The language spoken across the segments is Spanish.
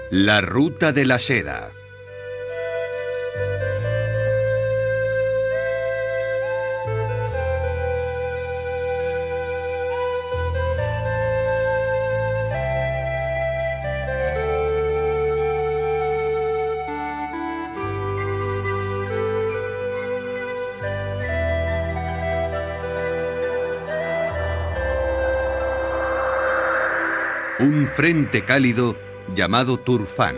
La Ruta de la Seda. Un frente cálido llamado Turfán.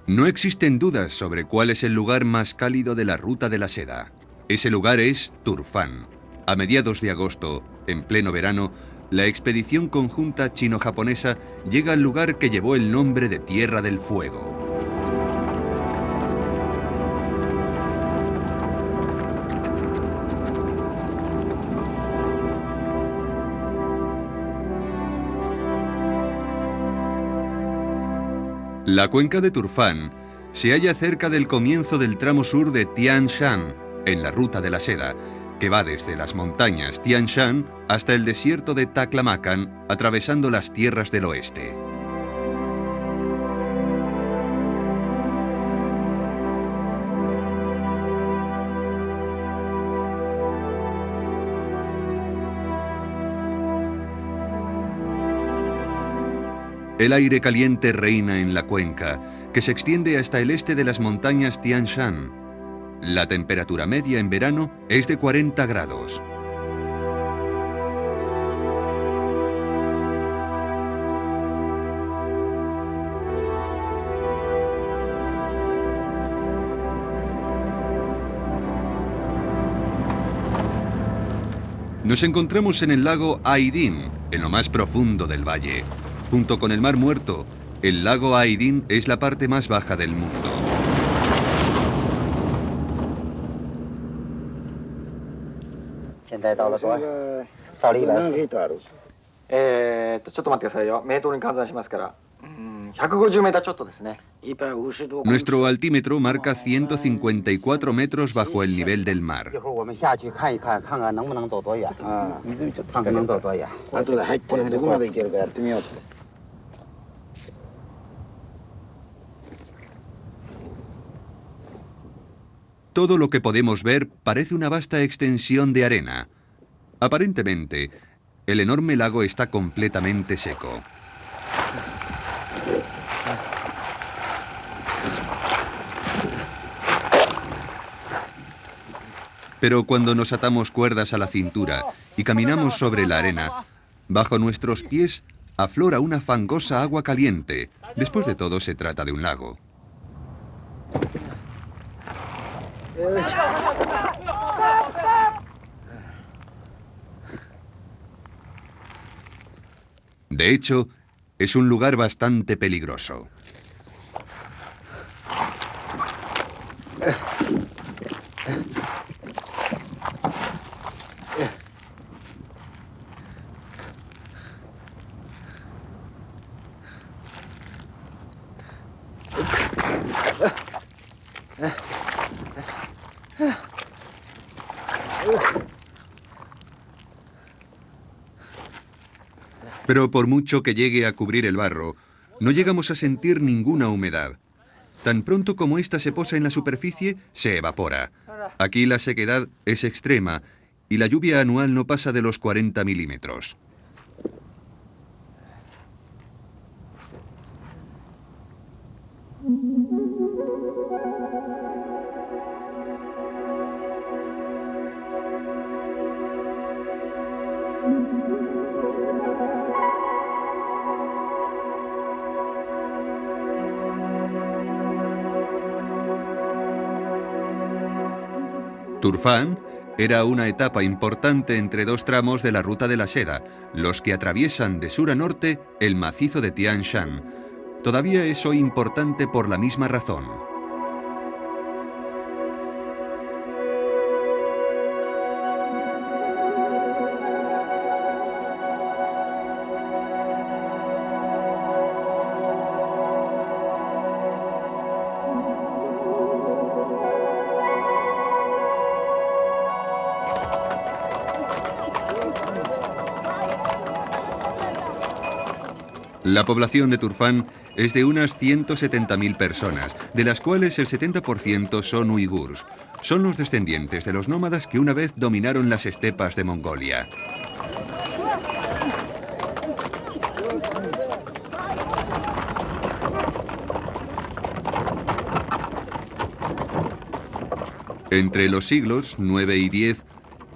No existen dudas sobre cuál es el lugar más cálido de la Ruta de la Seda. Ese lugar es Turfán. A mediados de agosto, en pleno verano, la expedición conjunta chino-japonesa llega al lugar que llevó el nombre de Tierra del Fuego. La cuenca de Turfán se halla cerca del comienzo del tramo sur de Tian Shan, en la Ruta de la Seda, que va desde las montañas Tian Shan hasta el desierto de Taklamakan, atravesando las tierras del oeste. El aire caliente reina en la cuenca, que se extiende hasta el este de las montañas Tian Shan. La temperatura media en verano es de 40 grados. Nos encontramos en el lago Aydin, en lo más profundo del valle. Junto con el Mar Muerto, el lago Aydin es la parte más baja del mundo. Nuestro altímetro marca 154 metros bajo el nivel del mar. Todo lo que podemos ver parece una vasta extensión de arena. Aparentemente, el enorme lago está completamente seco. Pero cuando nos atamos cuerdas a la cintura y caminamos sobre la arena, bajo nuestros pies aflora una fangosa agua caliente. Después de todo, se trata de un lago. De hecho, es un lugar bastante peligroso. Pero por mucho que llegue a cubrir el barro, no llegamos a sentir ninguna humedad. Tan pronto como ésta se posa en la superficie, se evapora. Aquí la sequedad es extrema y la lluvia anual no pasa de los 40 milímetros. Turfán era una etapa importante entre dos tramos de la Ruta de la Seda, los que atraviesan de sur a norte el macizo de Tian Shan. Todavía es hoy importante por la misma razón. La población de Turfán es de unas 170.000 personas, de las cuales el 70% son uigurs. Son los descendientes de los nómadas que una vez dominaron las estepas de Mongolia. Entre los siglos IX y X,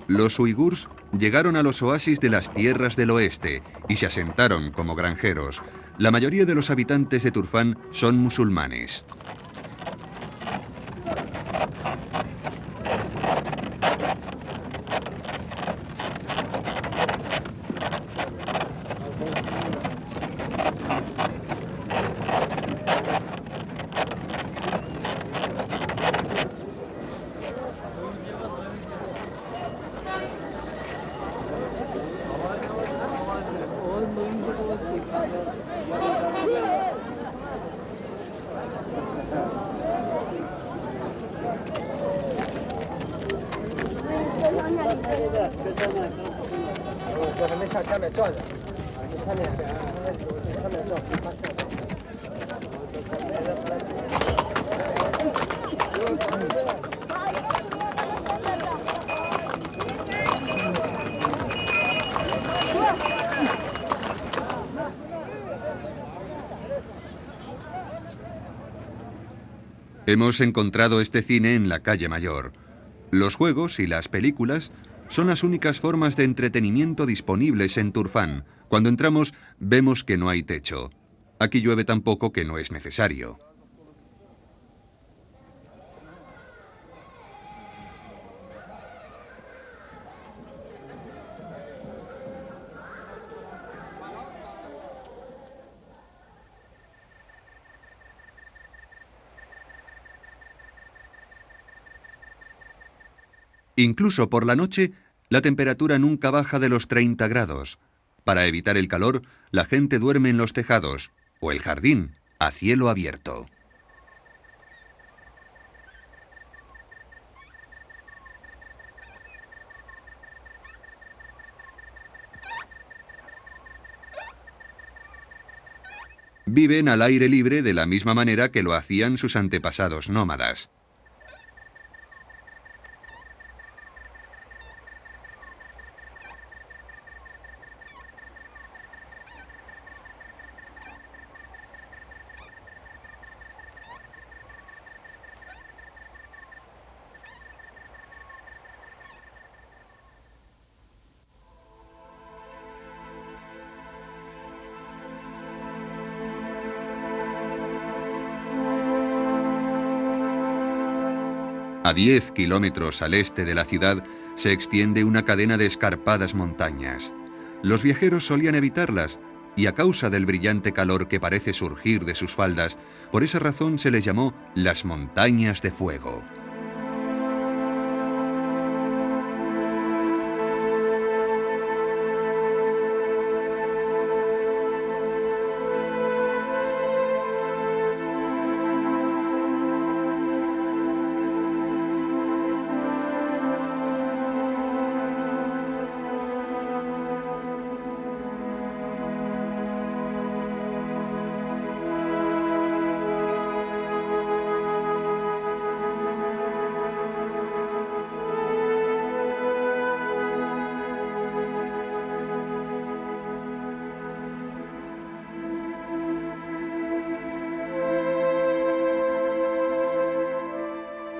los uigurs llegaron a los oasis de las tierras del oeste y se asentaron como granjeros. La mayoría de los habitantes de Turfán son musulmanes. Hemos encontrado este cine en la calle Mayor. Los juegos y las películas son las únicas formas de entretenimiento disponibles en Turfán. Cuando entramos, vemos que no hay techo. Aquí llueve tan poco que no es necesario. Incluso por la noche, la temperatura nunca baja de los 30 grados. Para evitar el calor, la gente duerme en los tejados o el jardín, a cielo abierto. Viven al aire libre de la misma manera que lo hacían sus antepasados nómadas. A 10 kilómetros al este de la ciudad se extiende una cadena de escarpadas montañas. Los viajeros solían evitarlas y a causa del brillante calor que parece surgir de sus faldas, por esa razón se les llamó las montañas de fuego.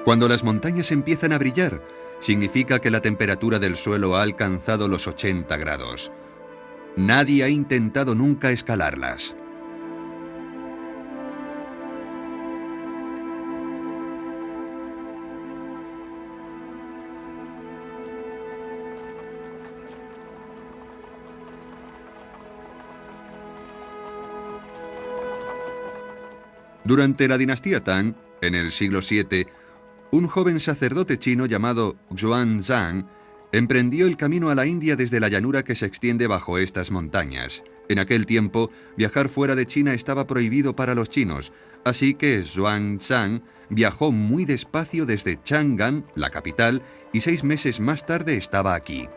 Cuando las montañas empiezan a brillar, significa que la temperatura del suelo ha alcanzado los 80 grados. Nadie ha intentado nunca escalarlas. Durante la dinastía Tang, en el siglo VII, un joven sacerdote chino llamado Xuanzang emprendió el camino a la India desde la llanura que se extiende bajo estas montañas. En aquel tiempo, viajar fuera de China estaba prohibido para los chinos, así que Xuanzang viajó muy despacio desde Chang'an, la capital, y 6 meses más tarde estaba aquí.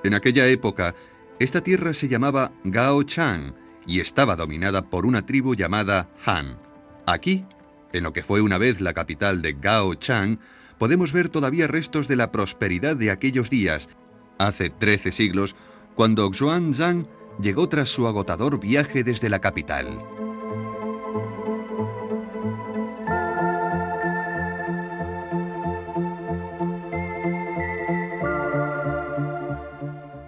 En aquella época, esta tierra se llamaba Gao Chang y estaba dominada por una tribu llamada Han. Aquí, en lo que fue una vez la capital de Gao Chang, podemos ver todavía restos de la prosperidad de aquellos días, hace 13 siglos, cuando Xuanzang llegó tras su agotador viaje desde la capital.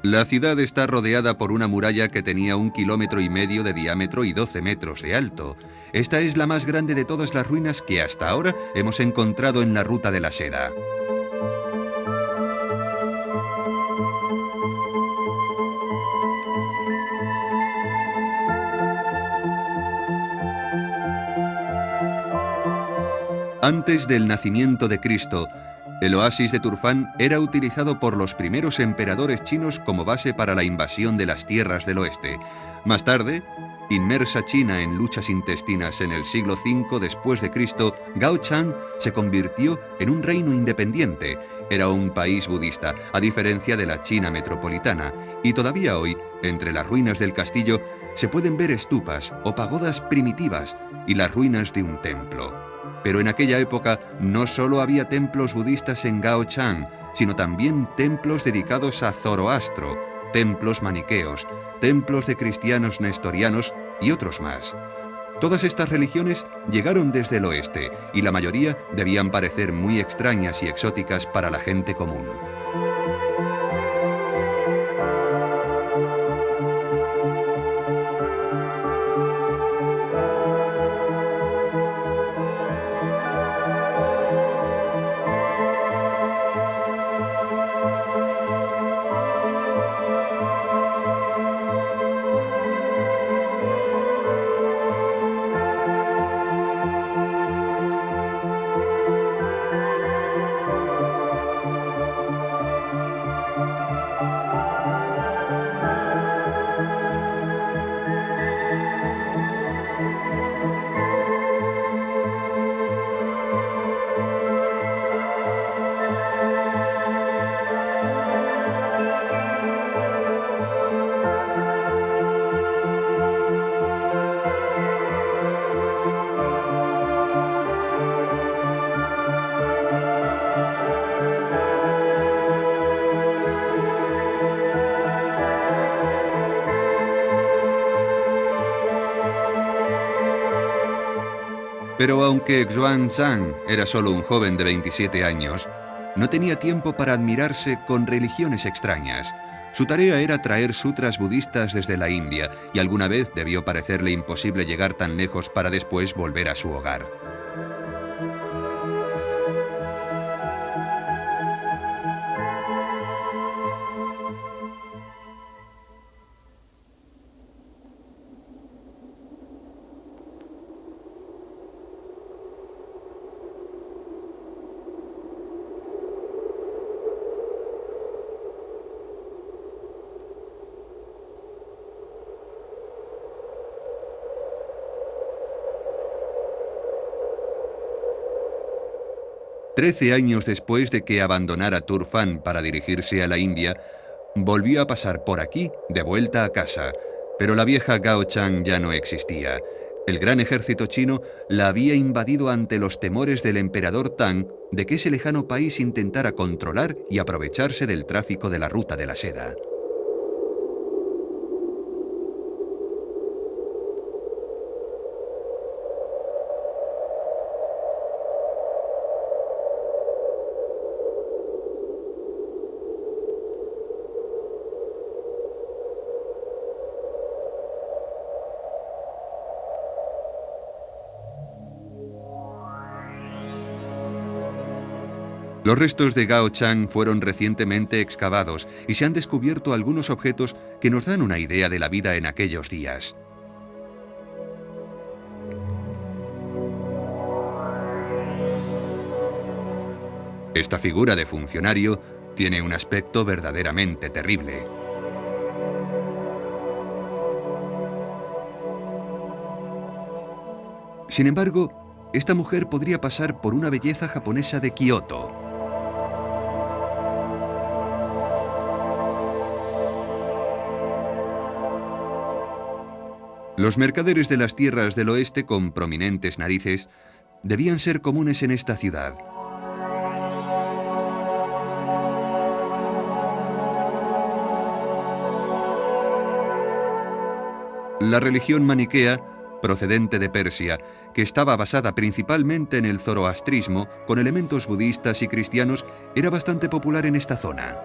La ciudad está rodeada por una muralla que tenía 1,5 kilómetros de diámetro y 12 metros de alto. Esta es la más grande de todas las ruinas que hasta ahora hemos encontrado en la Ruta de la Seda. Antes del nacimiento de Cristo, el oasis de Turfán era utilizado por los primeros emperadores chinos como base para la invasión de las tierras del oeste. Más tarde, inmersa China en luchas intestinas en el siglo V después de Cristo, Gao Chang se convirtió en un reino independiente. Era un país budista, a diferencia de la China metropolitana, y todavía hoy, entre las ruinas del castillo, se pueden ver estupas o pagodas primitivas y las ruinas de un templo. Pero en aquella época no solo había templos budistas en Gao Chang, sino también templos dedicados a Zoroastro, templos maniqueos, templos de cristianos nestorianos y otros más. Todas estas religiones llegaron desde el oeste y la mayoría debían parecer muy extrañas y exóticas para la gente común. Pero aunque Xuanzang era solo un joven de 27 años, no tenía tiempo para admirarse con religiones extrañas. Su tarea era traer sutras budistas desde la India, y alguna vez debió parecerle imposible llegar tan lejos para después volver a su hogar. Trece años después de que abandonara Turfán para dirigirse a la India, volvió a pasar por aquí de vuelta a casa, pero la vieja Gao Chang ya no existía. El gran ejército chino la había invadido ante los temores del emperador Tang de que ese lejano país intentara controlar y aprovecharse del tráfico de la Ruta de la Seda. Los restos de Gao Chang fueron recientemente excavados y se han descubierto algunos objetos que nos dan una idea de la vida en aquellos días. Esta figura de funcionario tiene un aspecto verdaderamente terrible. Sin embargo, esta mujer podría pasar por una belleza japonesa de Kioto. Los mercaderes de las tierras del oeste con prominentes narices debían ser comunes en esta ciudad. La religión maniquea, procedente de Persia, que estaba basada principalmente en el zoroastrismo, con elementos budistas y cristianos, era bastante popular en esta zona.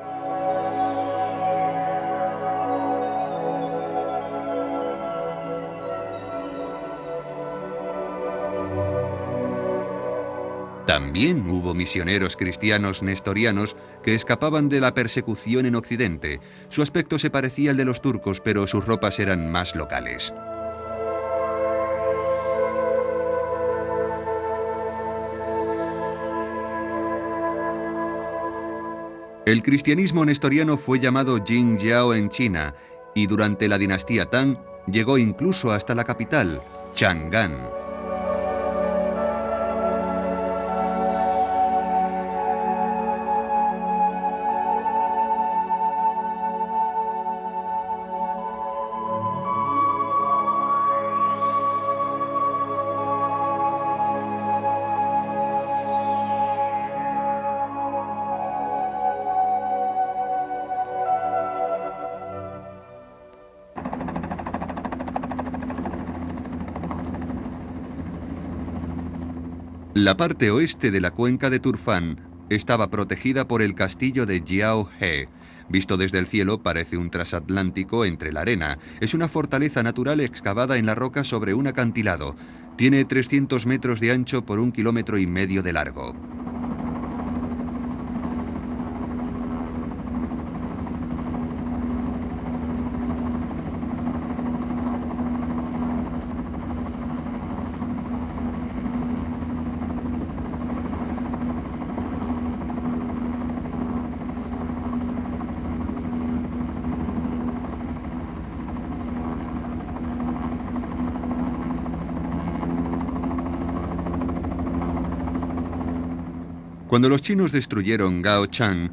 También hubo misioneros cristianos nestorianos que escapaban de la persecución en Occidente. Su aspecto se parecía al de los turcos, pero sus ropas eran más locales. El cristianismo nestoriano fue llamado Jingjiao en China y durante la dinastía Tang llegó incluso hasta la capital, Chang'an. La parte oeste de la cuenca de Turfan estaba protegida por el castillo de Jiao-he. Visto desde el cielo parece un transatlántico entre la arena. Es una fortaleza natural excavada en la roca sobre un acantilado. Tiene 300 metros de ancho por 1,5 kilómetros de largo. Cuando los chinos destruyeron Gao Chang,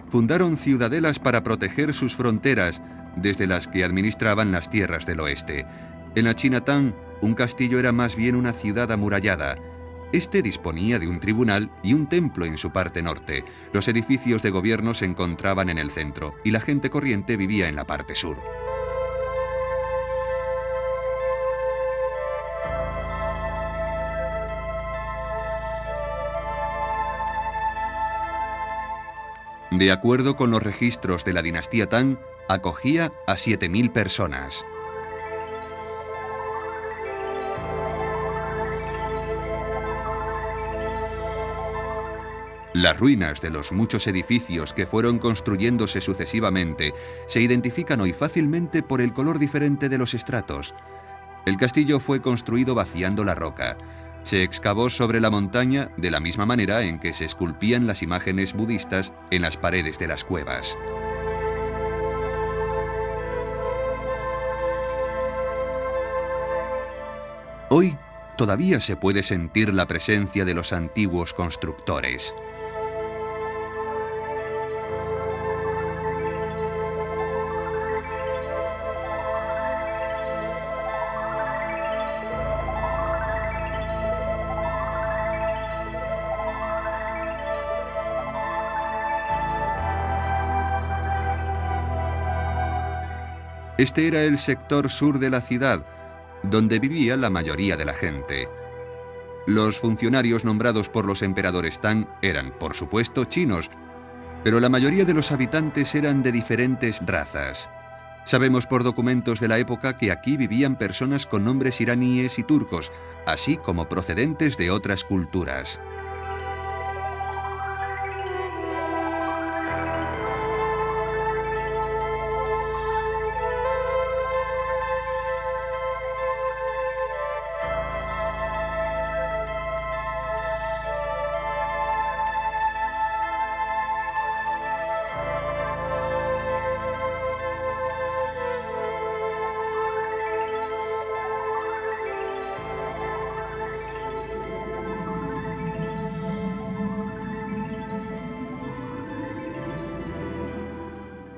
fundaron ciudadelas para proteger sus fronteras, desde las que administraban las tierras del oeste. En la China Tang, un castillo era más bien una ciudad amurallada. Este disponía de un tribunal y un templo en su parte norte. Los edificios de gobierno se encontraban en el centro y la gente corriente vivía en la parte sur. De acuerdo con los registros de la dinastía Tang, acogía a 7.000 personas. Las ruinas de los muchos edificios que fueron construyéndose sucesivamente se identifican hoy fácilmente por el color diferente de los estratos. El castillo fue construido vaciando la roca. Se excavó sobre la montaña de la misma manera en que se esculpían las imágenes budistas en las paredes de las cuevas. Hoy todavía se puede sentir la presencia de los antiguos constructores. Este era el sector sur de la ciudad, donde vivía la mayoría de la gente. Los funcionarios nombrados por los emperadores Tang eran, por supuesto, chinos, pero la mayoría de los habitantes eran de diferentes razas. Sabemos por documentos de la época que aquí vivían personas con nombres iraníes y turcos, así como procedentes de otras culturas.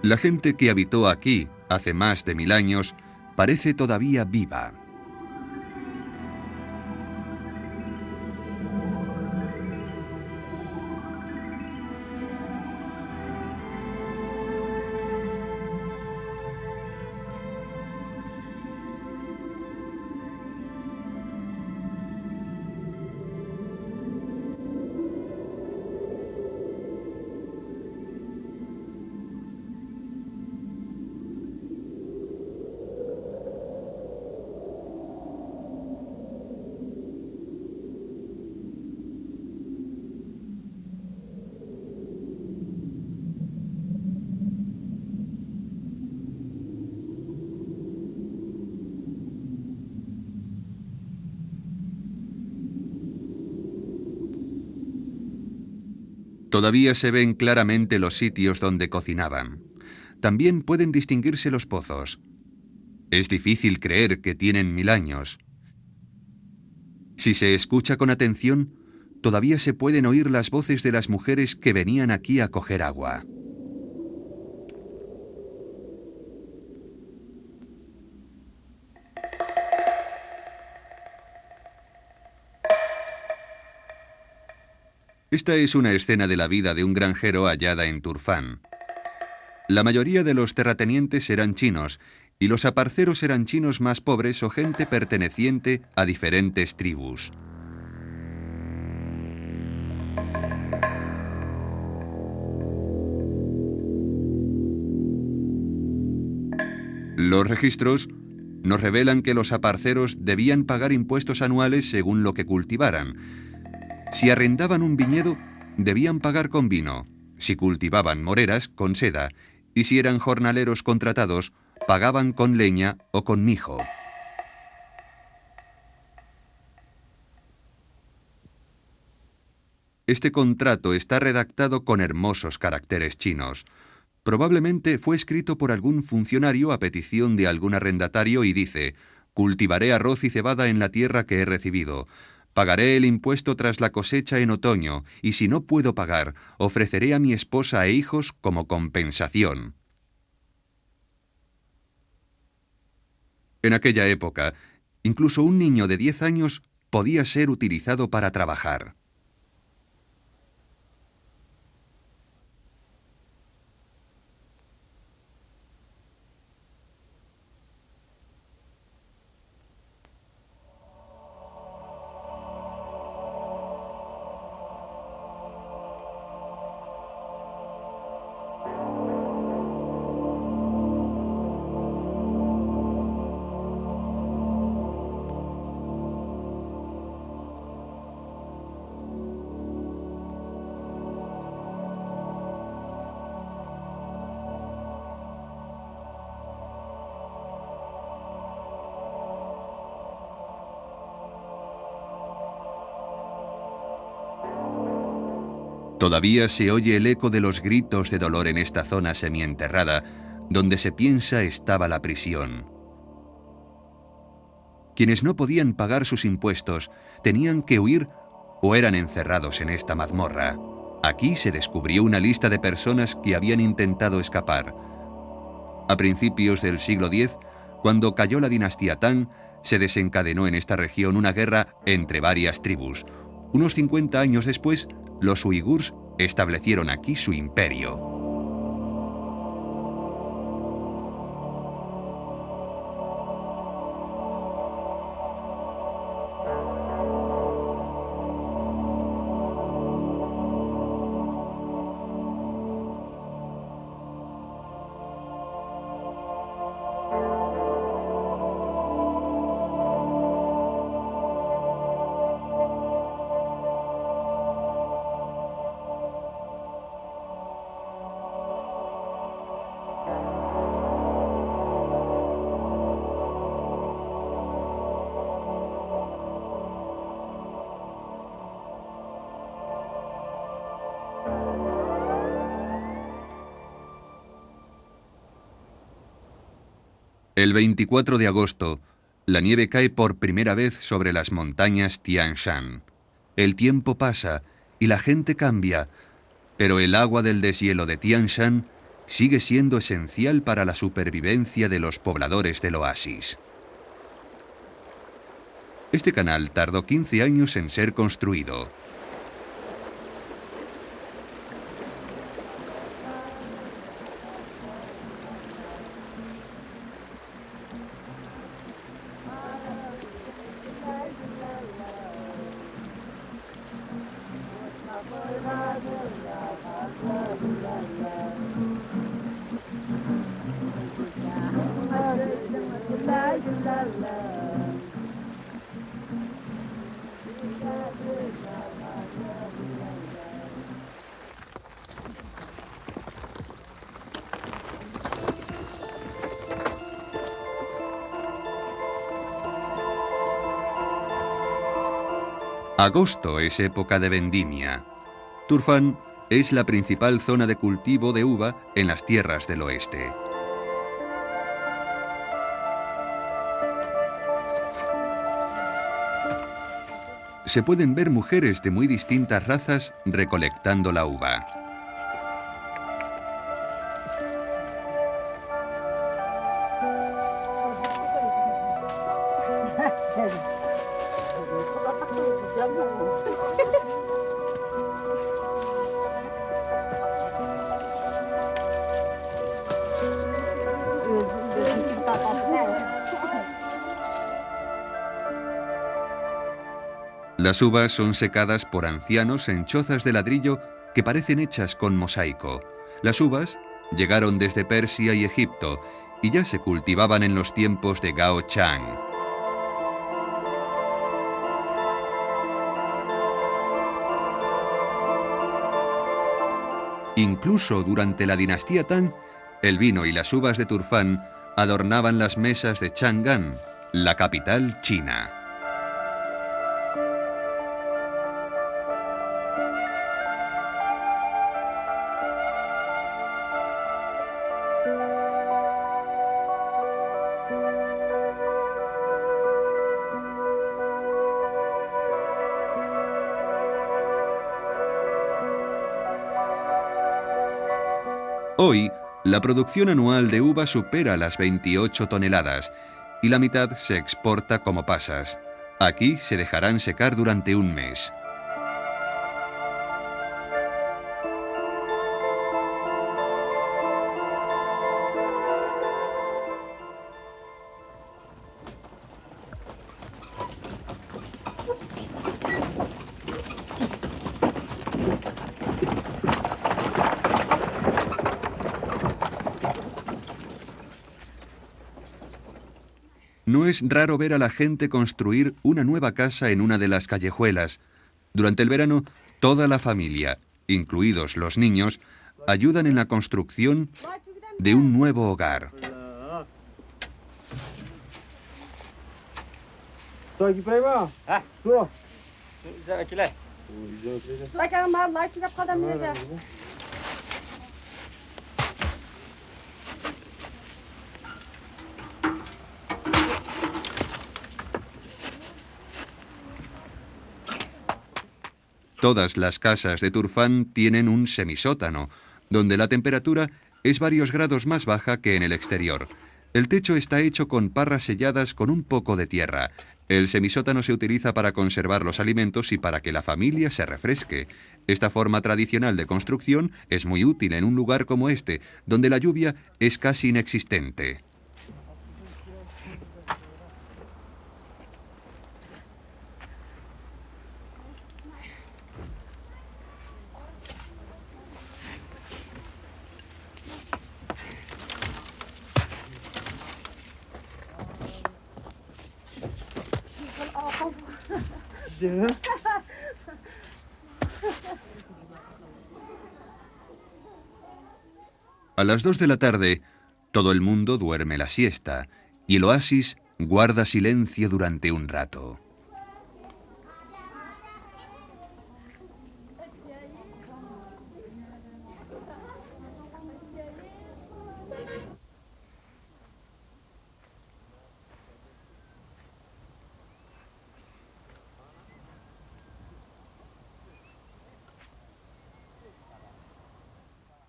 La gente que habitó aquí hace más de 1000 años parece todavía viva. Todavía se ven claramente los sitios donde cocinaban. También pueden distinguirse los pozos. Es difícil creer que tienen 1000 años. Si se escucha con atención, todavía se pueden oír las voces de las mujeres que venían aquí a coger agua. Esta es una escena de la vida de un granjero hallada en Turfán. La mayoría de los terratenientes eran chinos, y los aparceros eran chinos más pobres o gente perteneciente a diferentes tribus. Los registros nos revelan que los aparceros debían pagar impuestos anuales según lo que cultivaran. Si arrendaban un viñedo, debían pagar con vino. Si cultivaban moreras, con seda. Y si eran jornaleros contratados, pagaban con leña o con mijo. Este contrato está redactado con hermosos caracteres chinos. Probablemente fue escrito por algún funcionario a petición de algún arrendatario y dice: «Cultivaré arroz y cebada en la tierra que he recibido. Pagaré el impuesto tras la cosecha en otoño, y si no puedo pagar, ofreceré a mi esposa e hijos como compensación». En aquella época, incluso un niño de 10 años podía ser utilizado para trabajar. Todavía se oye el eco de los gritos de dolor en esta zona semienterrada, donde se piensa estaba la prisión. Quienes no podían pagar sus impuestos tenían que huir o eran encerrados en esta mazmorra. Aquí se descubrió una lista de personas que habían intentado escapar. A principios del siglo X, cuando cayó la dinastía Tang, se desencadenó en esta región una guerra entre varias tribus. Unos 50 años después, los uigurs establecieron aquí su imperio. El 24 de agosto, la nieve cae por primera vez sobre las montañas Tian Shan. El tiempo pasa y la gente cambia, pero el agua del deshielo de Tian Shan sigue siendo esencial para la supervivencia de los pobladores del oasis. Este canal tardó 15 años en ser construido. Agosto es época de vendimia. Turfán es la principal zona de cultivo de uva en las tierras del oeste. Se pueden ver mujeres de muy distintas razas recolectando la uva. Las uvas son secadas por ancianos en chozas de ladrillo que parecen hechas con mosaico. Las uvas llegaron desde Persia y Egipto y ya se cultivaban en los tiempos de Gao Chang. Incluso durante la dinastía Tang, el vino y las uvas de Turfán adornaban las mesas de Chang'an, la capital china. Hoy, la producción anual de uva supera las 28 toneladas y la mitad se exporta como pasas. Aquí se dejarán secar durante un mes. No es raro ver a la gente construir una nueva casa en una de las callejuelas. Durante el verano, toda la familia, incluidos los niños, ayudan en la construcción de un nuevo hogar. Todas las casas de Turfán tienen un semisótano, donde la temperatura es varios grados más baja que en el exterior. El techo está hecho con parras selladas con un poco de tierra. El semisótano se utiliza para conservar los alimentos y para que la familia se refresque. Esta forma tradicional de construcción es muy útil en un lugar como este, donde la lluvia es casi inexistente. A las 2 de la tarde, todo el mundo duerme la siesta y el oasis guarda silencio durante un rato.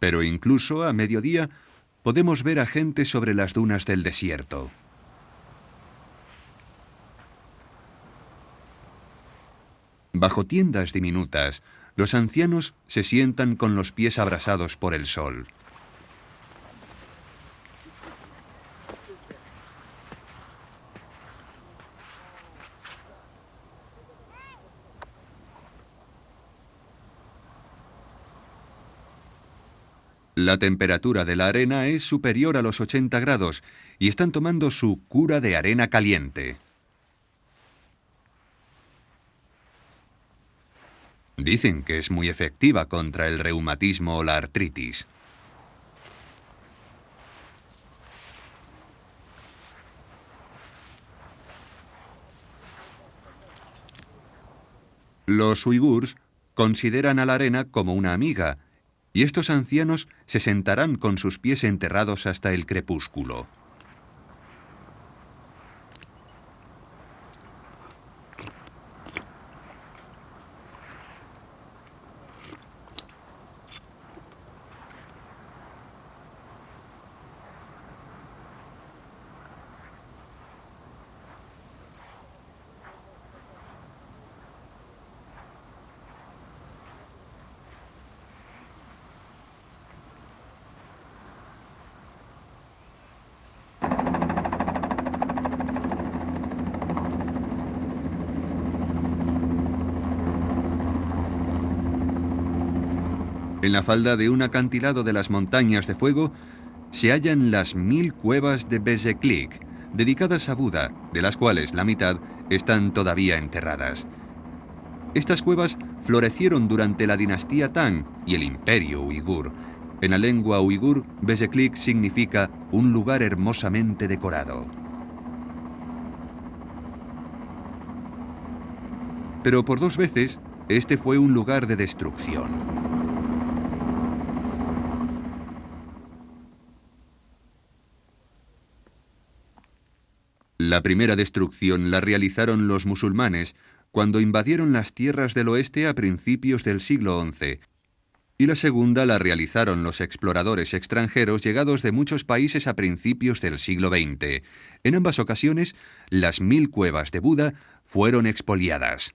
Pero incluso a mediodía podemos ver a gente sobre las dunas del desierto. Bajo tiendas diminutas, los ancianos se sientan con los pies abrasados por el sol. La temperatura de la arena es superior a los 80 grados y están tomando su cura de arena caliente. Dicen que es muy efectiva contra el reumatismo o la artritis. Los uigurs consideran a la arena como una amiga, y estos ancianos se sentarán con sus pies enterrados hasta el crepúsculo. En la falda de un acantilado de las montañas de fuego se hallan las 1000 cuevas de Bezeklik, dedicadas a Buda, de las cuales la mitad están todavía enterradas. Estas cuevas florecieron durante la dinastía Tang y el imperio uigur. En la lengua uigur, Bezeklik significa un lugar hermosamente decorado. Pero por 2 veces, este fue un lugar de destrucción. La primera destrucción la realizaron los musulmanes cuando invadieron las tierras del oeste a principios del siglo XI, y la segunda la realizaron los exploradores extranjeros llegados de muchos países a principios del siglo XX. En ambas ocasiones, las 1000 cuevas de Buda fueron expoliadas.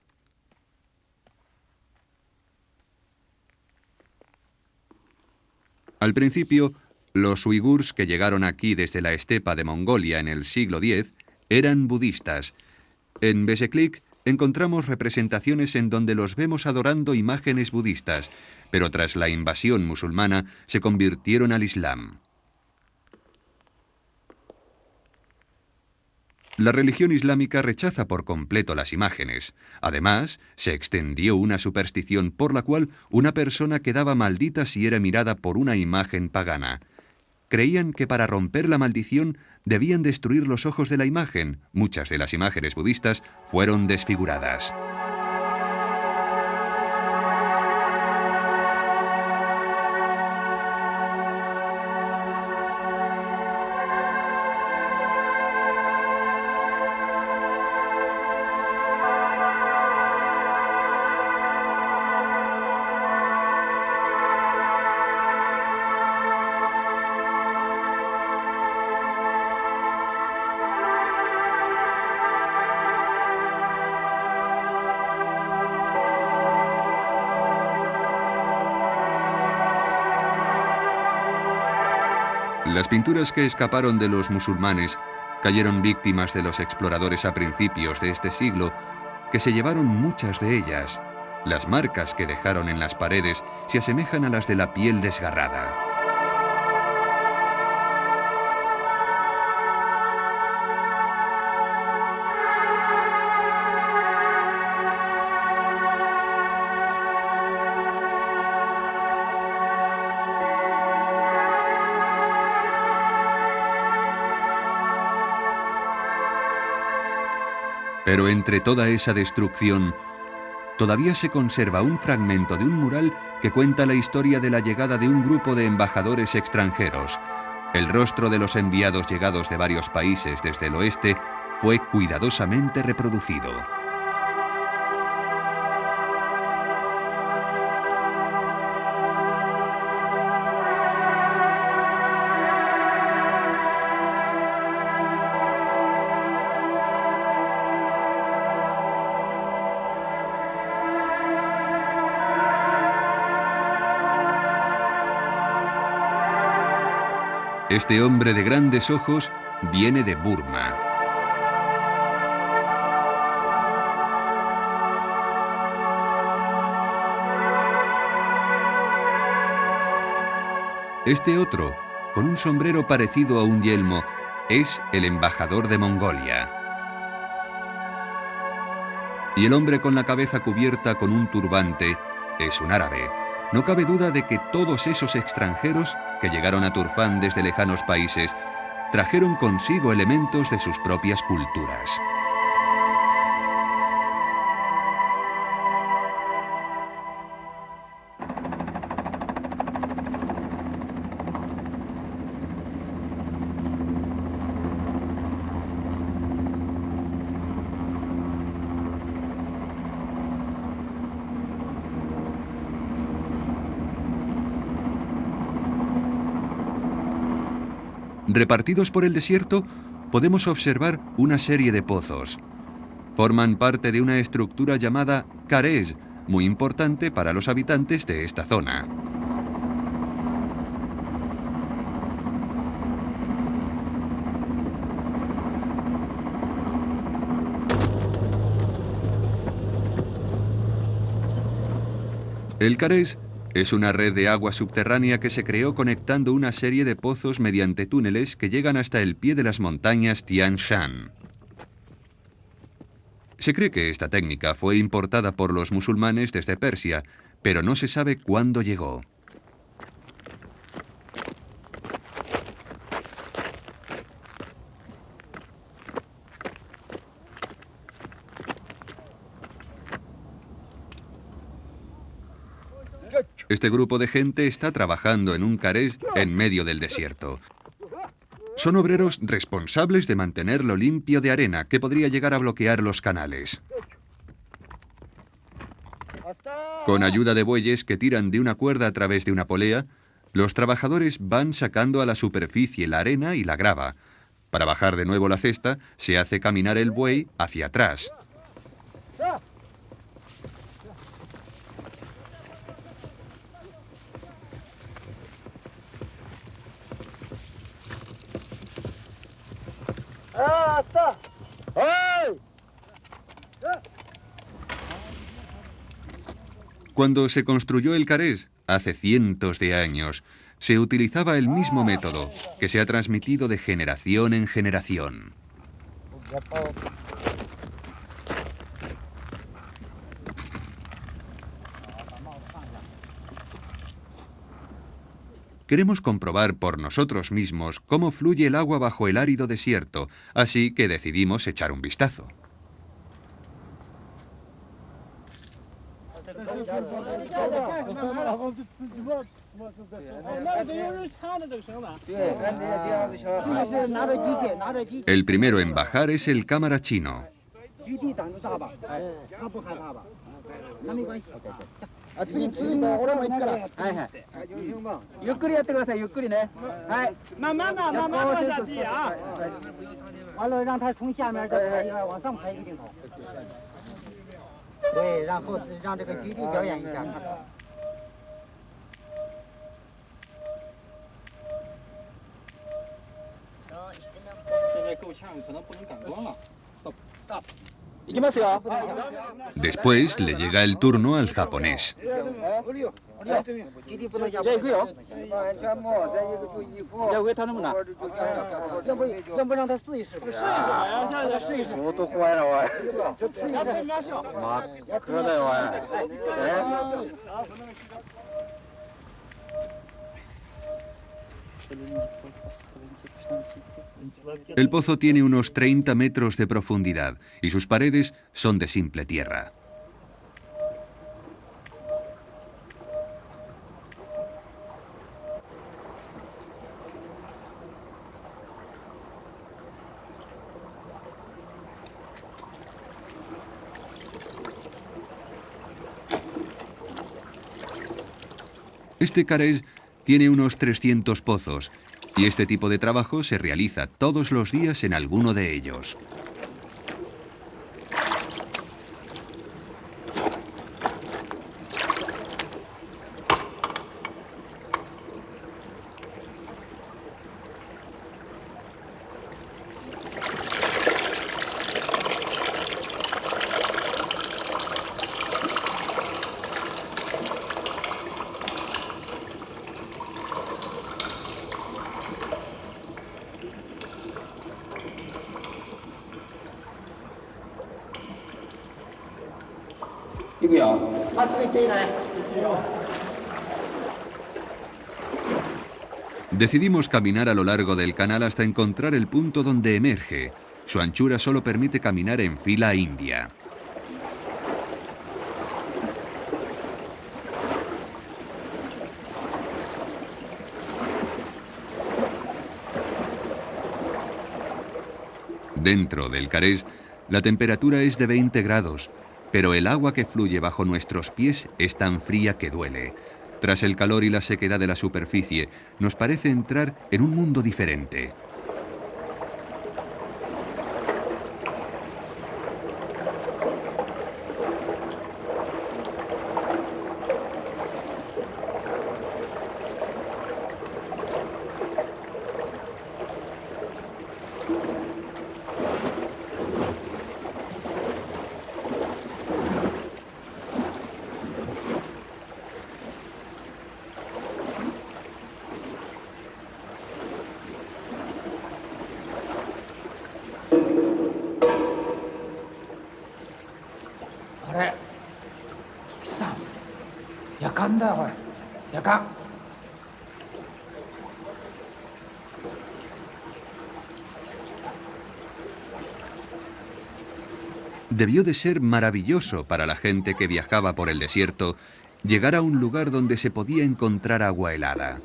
Al principio, los uigurs que llegaron aquí desde la estepa de Mongolia en el siglo X eran budistas. En Bezeklik encontramos representaciones en donde los vemos adorando imágenes budistas, pero tras la invasión musulmana se convirtieron al Islam. La religión islámica rechaza por completo las imágenes. Además, se extendió una superstición por la cual una persona quedaba maldita si era mirada por una imagen pagana. Creían que para romper la maldición debían destruir los ojos de la imagen. Muchas de las imágenes budistas fueron desfiguradas. Las pinturas que escaparon de los musulmanes cayeron víctimas de los exploradores a principios de este siglo, que se llevaron muchas de ellas. Las marcas que dejaron en las paredes se asemejan a las de la piel desgarrada. Pero entre toda esa destrucción, todavía se conserva un fragmento de un mural que cuenta la historia de la llegada de un grupo de embajadores extranjeros. El rostro de los enviados llegados de varios países desde el oeste fue cuidadosamente reproducido. Este hombre de grandes ojos viene de Burma. Este otro, con un sombrero parecido a un yelmo, es el embajador de Mongolia. Y el hombre con la cabeza cubierta con un turbante es un árabe. No cabe duda de que todos esos extranjeros que llegaron a Turfán desde lejanos países trajeron consigo elementos de sus propias culturas. Repartidos por el desierto, podemos observar una serie de pozos. Forman parte de una estructura llamada carés, muy importante para los habitantes de esta zona. El carés es una red de agua subterránea que se creó conectando una serie de pozos mediante túneles que llegan hasta el pie de las montañas Tian Shan. Se cree que esta técnica fue importada por los musulmanes desde Persia, pero no se sabe cuándo llegó. Este grupo de gente está trabajando en un carés en medio del desierto. Son obreros responsables de mantenerlo limpio de arena que podría llegar a bloquear los canales. Con ayuda de bueyes que tiran de una cuerda a través de una polea, los trabajadores van sacando a la superficie la arena y la grava. Para bajar de nuevo la cesta, se hace caminar el buey hacia atrás. Cuando se construyó el carés, hace cientos de años, se utilizaba el mismo método, que se ha transmitido de generación en generación. Queremos comprobar por nosotros mismos cómo fluye el agua bajo el árido desierto, así que decidimos echar un vistazo. El primero en bajar es el cámara chino. Después le llega el turno al japonés. El pozo tiene unos 30 metros de profundidad y sus paredes son de simple tierra. Este carés tiene unos 300 pozos y este tipo de trabajo se realiza todos los días en alguno de ellos. Decidimos caminar a lo largo del canal hasta encontrar el punto donde emerge. Su anchura solo permite caminar en fila india. Dentro del Carés, la temperatura es de 20 grados, pero el agua que fluye bajo nuestros pies es tan fría que duele. Tras el calor y la sequedad de la superficie, nos parece entrar en un mundo diferente. Debió de ser maravilloso para la gente que viajaba por el desierto llegar a un lugar donde se podía encontrar agua helada.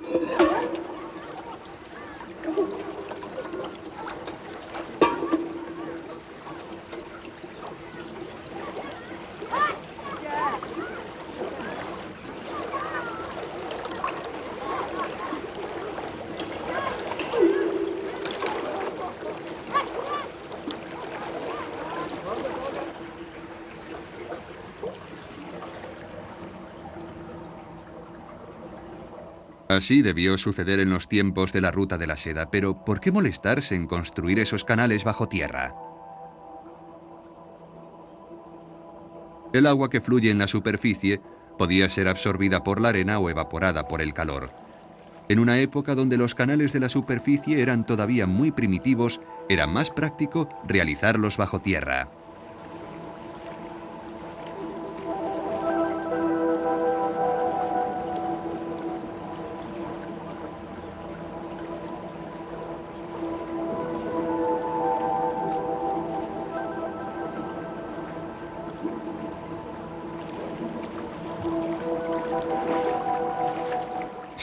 Así debió suceder en los tiempos de la Ruta de la Seda, pero ¿por qué molestarse en construir esos canales bajo tierra? El agua que fluye en la superficie podía ser absorbida por la arena o evaporada por el calor. En una época donde los canales de la superficie eran todavía muy primitivos, era más práctico realizarlos bajo tierra.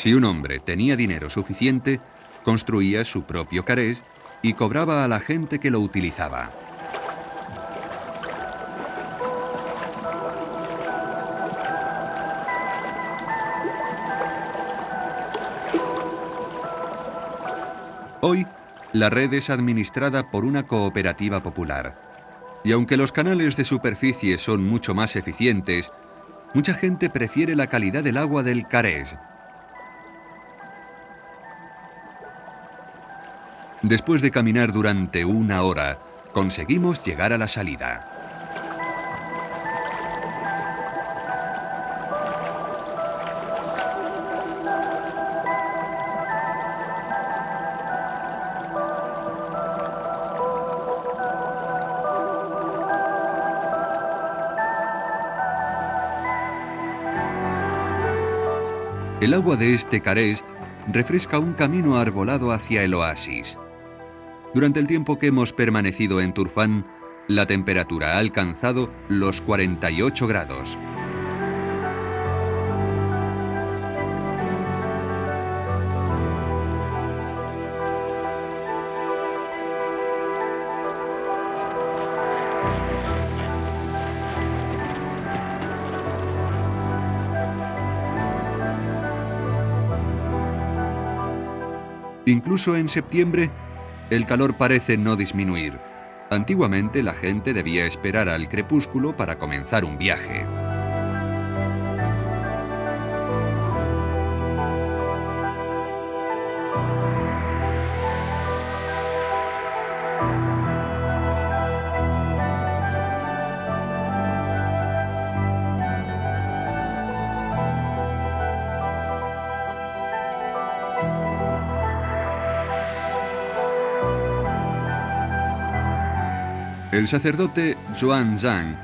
Si un hombre tenía dinero suficiente, construía su propio carés y cobraba a la gente que lo utilizaba. Hoy, la red es administrada por una cooperativa popular. Y aunque los canales de superficie son mucho más eficientes, mucha gente prefiere la calidad del agua del carés. Después de caminar durante una hora, conseguimos llegar a la salida. El agua de este carés refresca un camino arbolado hacia el oasis. Durante el tiempo que hemos permanecido en Turfán, la temperatura ha alcanzado los 48 grados. Incluso en septiembre, el calor parece no disminuir. Antiguamente la gente debía esperar al crepúsculo para comenzar un viaje. El sacerdote Xuan Zhang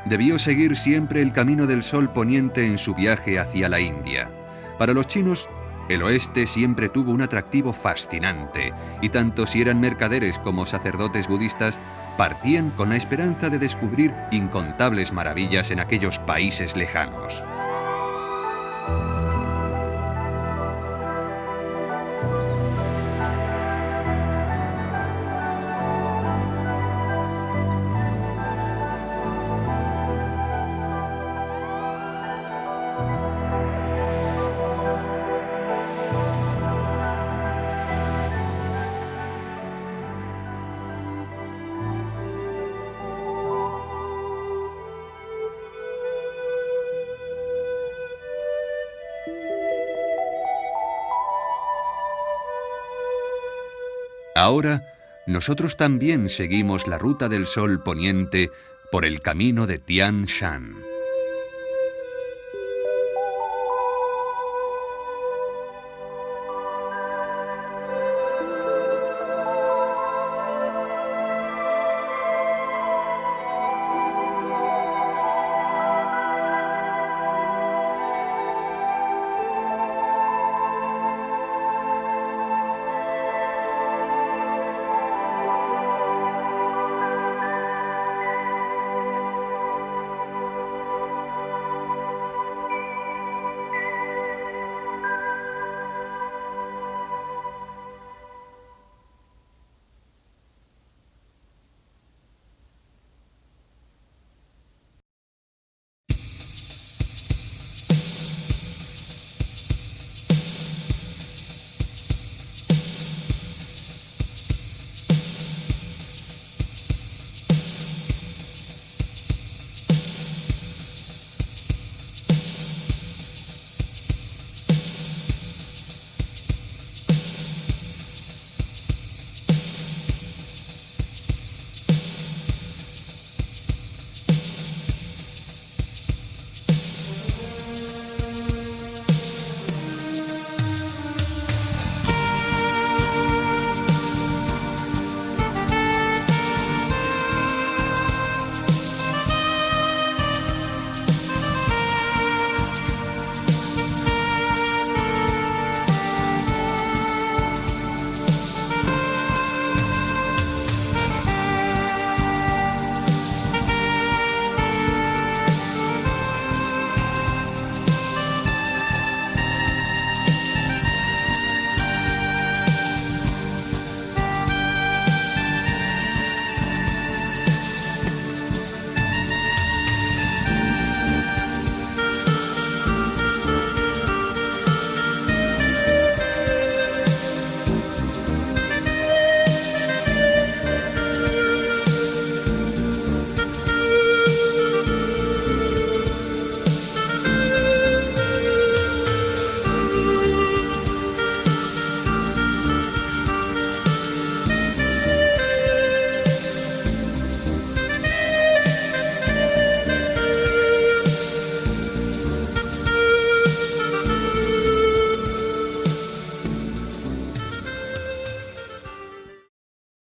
debió seguir siempre el camino del sol poniente en su viaje hacia la India. Para los chinos, el oeste siempre tuvo un atractivo fascinante, y tanto si eran mercaderes como sacerdotes budistas, partían con la esperanza de descubrir incontables maravillas en aquellos países lejanos. Ahora, nosotros también seguimos la ruta del sol poniente por el camino de Tian Shan.